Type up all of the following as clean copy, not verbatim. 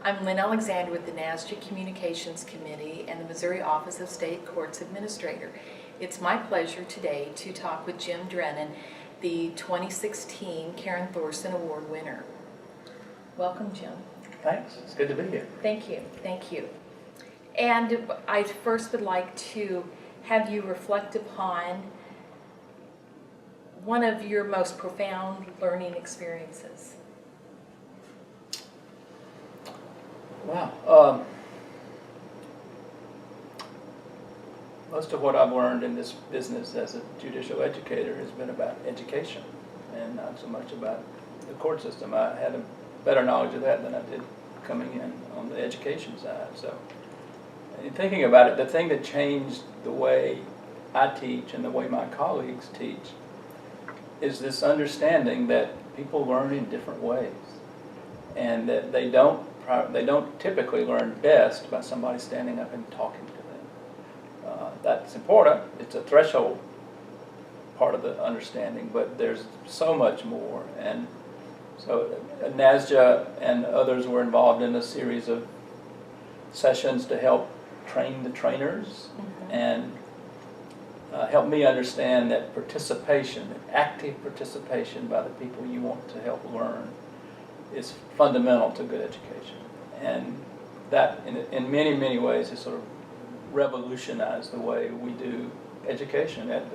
I'm Lynne Alexander with the NASJE Communications Committee and the Missouri Office of State Courts Administrator. It's my pleasure today to talk with Jim Drennan, the 2016 Karen Thorson Award winner. Welcome, Jim. Thanks. It's good to be here. Thank you. Thank you. And I first would like to have you reflect upon one of your most profound learning experiences. Wow. Most of what I've learned in this business as a judicial educator has been about education and not so much about the court system. I had a better knowledge of that than I did coming in on the education side. So in thinking about it, the thing that changed the way I teach and the way my colleagues teach is this understanding that people learn in different ways and that they don't typically learn best by somebody standing up and talking to them. That's important. It's a threshold part of the understanding, but there's so much more. And so NASJE and others were involved in a series of sessions to help train the trainers and help me understand that participation, active participation by the people you want to help learn is fundamental to good education. And that, in many, many ways, has sort of revolutionized the way we do education at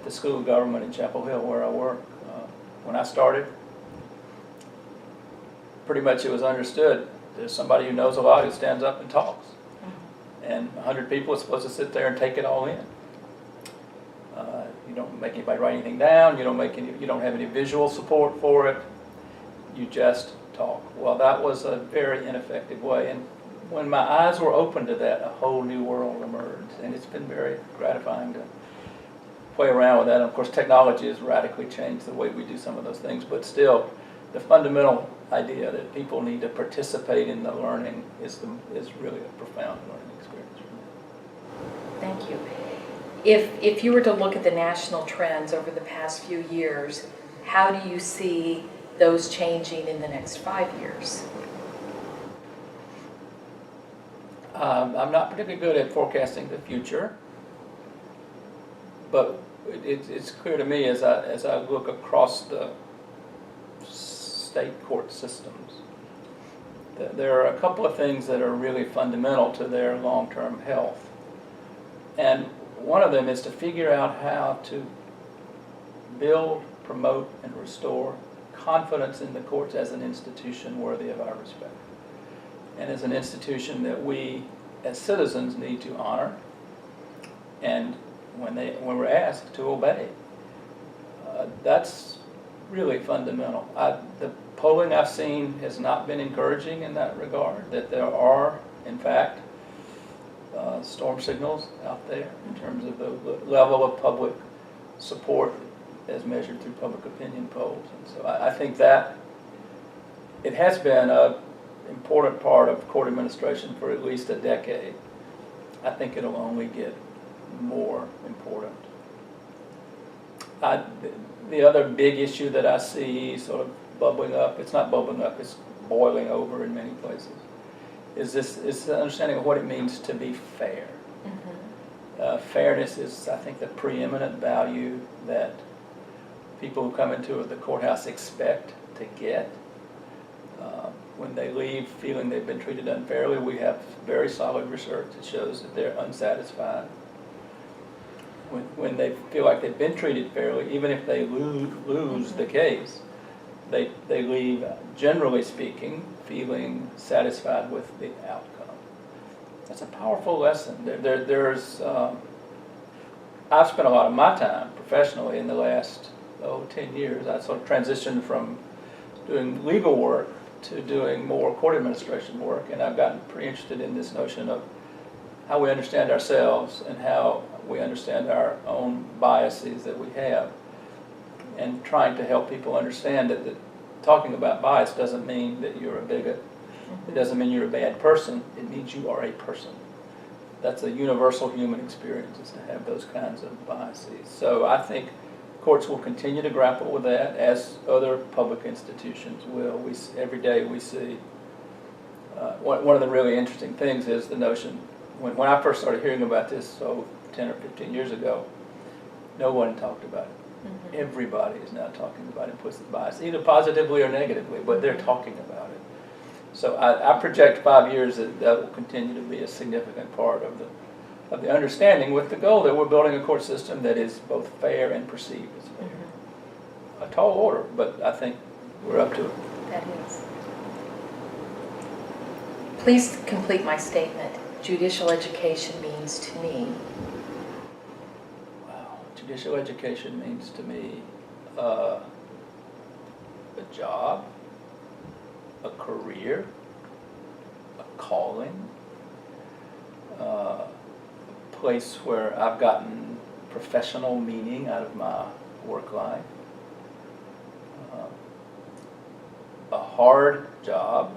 the School of Government in Chapel Hill, where I work. When I started, pretty much it was understood there's somebody who knows a lot who stands up and talks. And 100 people are supposed to sit there and take it all in. You don't make anybody write anything down. You don't have any visual support for it. You just talk. Well, that was a very ineffective way, and when my eyes were open to that, a whole new world emerged, and it's been very gratifying to play around with that. And of course, technology has radically changed the way we do some of those things, but still, the fundamental idea that people need to participate in the learning is really a profound learning experience for me. Thank you. If you were to look at the national trends over the past few years, how do you see those changing in the next 5 years? I'm not particularly good at forecasting the future, but it's clear to me as I look across the state court systems that there are a couple of things that are really fundamental to their long-term health. And one of them is to figure out how to build, promote, and restore confidence in the courts as an institution worthy of our respect, and as an institution that we as citizens need to honor, and when we're asked to obey. That's really fundamental. The polling I've seen has not been encouraging in that regard, that there are, in fact, storm signals out there in terms of the level of public support as measured through public opinion polls. And so I think that it has been an important part of court administration for at least a decade. I think it'll only get more important. The other big issue that I see sort of bubbling up, it's not bubbling up, it's boiling over in many places, is the understanding of what it means to be fair. Fairness is, I think, the preeminent value that people who come into the courthouse expect to get. When they leave feeling they've been treated unfairly, we have very solid research that shows that they're unsatisfied. When they feel like they've been treated fairly, even if they lose the case, they leave, generally speaking, feeling satisfied with the outcome. That's a powerful lesson. I've spent a lot of my time professionally in the last 10 years. I sort of transitioned from doing legal work to doing more court administration work, and I've gotten pretty interested in this notion of how we understand ourselves and how we understand our own biases that we have, and trying to help people understand that talking about bias doesn't mean that you're a bigot. It doesn't mean you're a bad person. It means you are a person. That's a universal human experience, is to have those kinds of biases. So I think courts will continue to grapple with that, as other public institutions will. Every day we see one of the really interesting things is the notion, when I first started hearing about this, 10 or 15 years ago, no one talked about it. Mhm. Everybody is now talking about implicit bias, either positively or negatively, but they're talking about it. So I project 5 years that will continue to be a significant part of the understanding, with the goal that we're building a court system that is both fair and perceived as fair. Mhm. A tall order, but I think we're up to it. That is. Please complete my statement. Judicial education means to me. Wow. Judicial education means to me a job, a career, a calling, a place where I've gotten professional meaning out of my work life, a hard job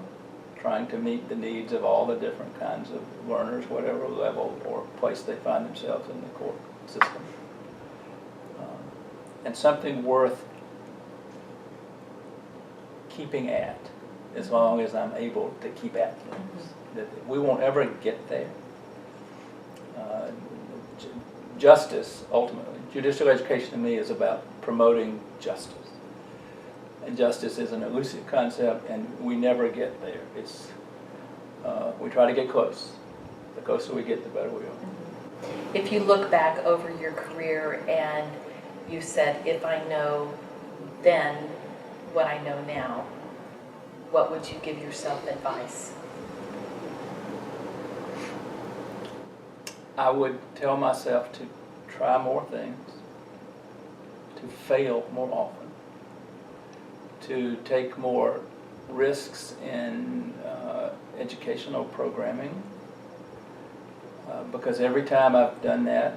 trying to meet the needs of all the different kinds of learners, whatever level or place they find themselves in the court system, and something worth keeping at as long as I'm able to keep at things. That we won't ever get there. Justice, ultimately. Judicial education to me is about promoting justice. And justice is an elusive concept, and we never get there. It's we try to get close. The closer we get, the better we are. If you look back over your career and you said, if I know then what I know now, what would you give yourself advice? I would tell myself to try more things, to fail more often, to take more risks in educational programming, because every time I've done that,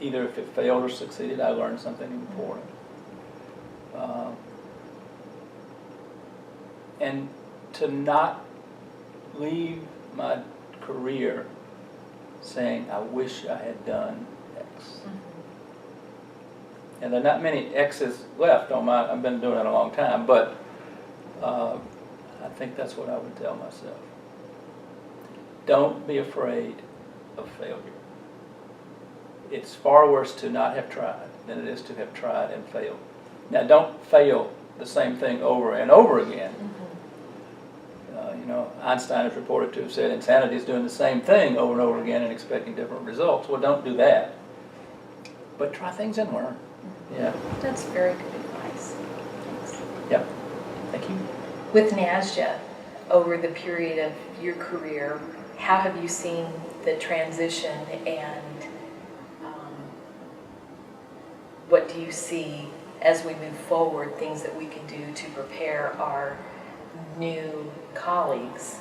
either if it failed or succeeded, I learned something important. And to not leave my career saying, I wish I had done X. Mm-hmm. And there are not many X's left on my, I've been doing it a long time, but I think that's what I would tell myself. Don't be afraid of failure. It's far worse to not have tried than it is to have tried and failed. Now, don't fail the same thing over and over again. Mm-hmm. Einstein is reported to have said insanity is doing the same thing over and over again and expecting different results. Well, don't do that. But try things and learn. Mm-hmm. Yeah. That's very good advice. Thanks. Yep. Thank you. With NASJE, over the period of your career, how have you seen the transition, and what do you see as we move forward, things that we can do to prepare our new colleagues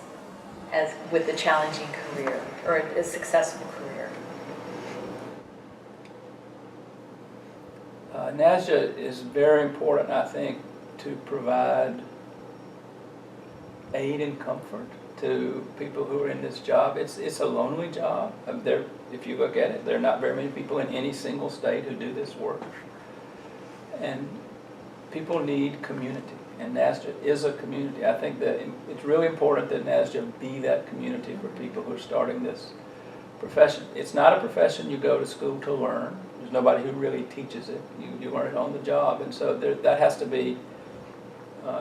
as with a challenging career or a successful career? NASJE is very important, I think, to provide aid and comfort to people who are in this job. It's a lonely job. If you look at it, there are not very many people in any single state who do this work. And people need community, and NASJE is a community. I think that it's really important that NASJE be that community for people who are starting this profession. It's not a profession you go to school to learn. There's nobody who really teaches it. You learn it on the job, and so that has to be,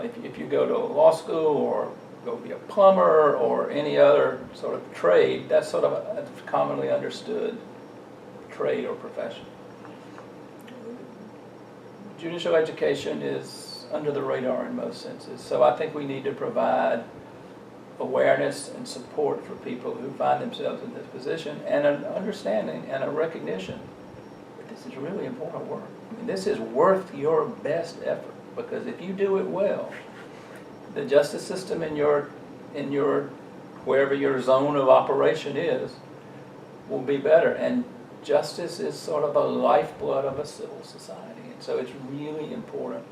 if you go to law school or go be a plumber or any other sort of trade, that's sort of a commonly understood trade or profession. Judicial education is under the radar in most senses, so I think we need to provide awareness and support for people who find themselves in this position, and an understanding and a recognition that this is really important work. I mean, this is worth your best effort, because if you do it well, the justice system in your wherever your zone of operation is will be better. And justice is sort of a lifeblood of a civil society, and so it's really important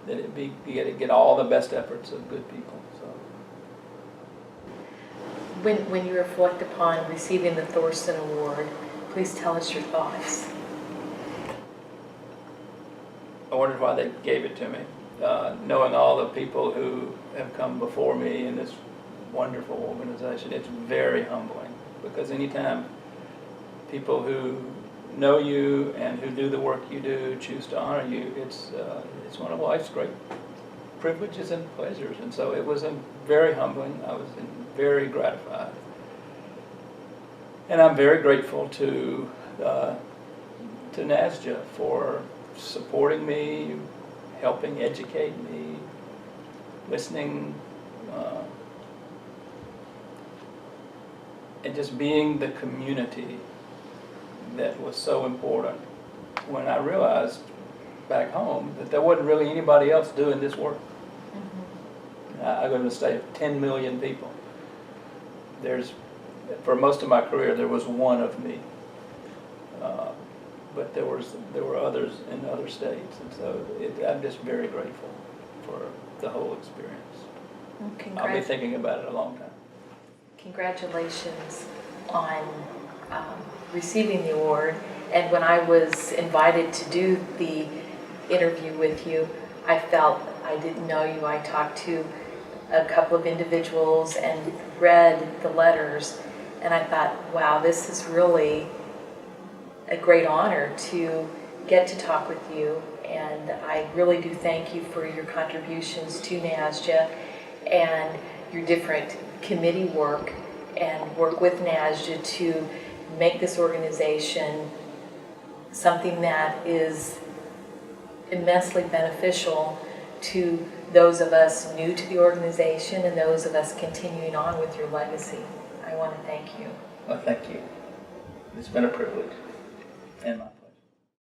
that it get all the best efforts of good people. So, when you reflect upon receiving the Thorson Award, please tell us your thoughts. I wondered why they gave it to me. Knowing all the people who have come before me in this wonderful organization. It's very humbling because anytime people who know you and who do the work you do choose to honor you, it's one of life's great privileges and pleasures. And so it was very humbling. I was very gratified. And I'm very grateful to NASJE for supporting me, helping educate me, listening, and just being the community that was so important when I realized back home that there wasn't really anybody else doing this work. Mm-hmm. I live in a state of 10 million people. For most of my career, there was one of me. But there were others in other states, and so I'm just very grateful for the whole experience. I'll be thinking about it a long time. Congratulations on receiving the award. And when I was invited to do the interview with you, I felt I didn't know you. I talked to a couple of individuals and read the letters, and I thought, wow, this is really a great honor to get to talk with you, and I really do thank you for your contributions to NASJE and your different committee work and work with NASJE to make this organization something that is immensely beneficial to those of us new to the organization and those of us continuing on with your legacy. I want to thank you. Well, thank you. It's been a privilege. And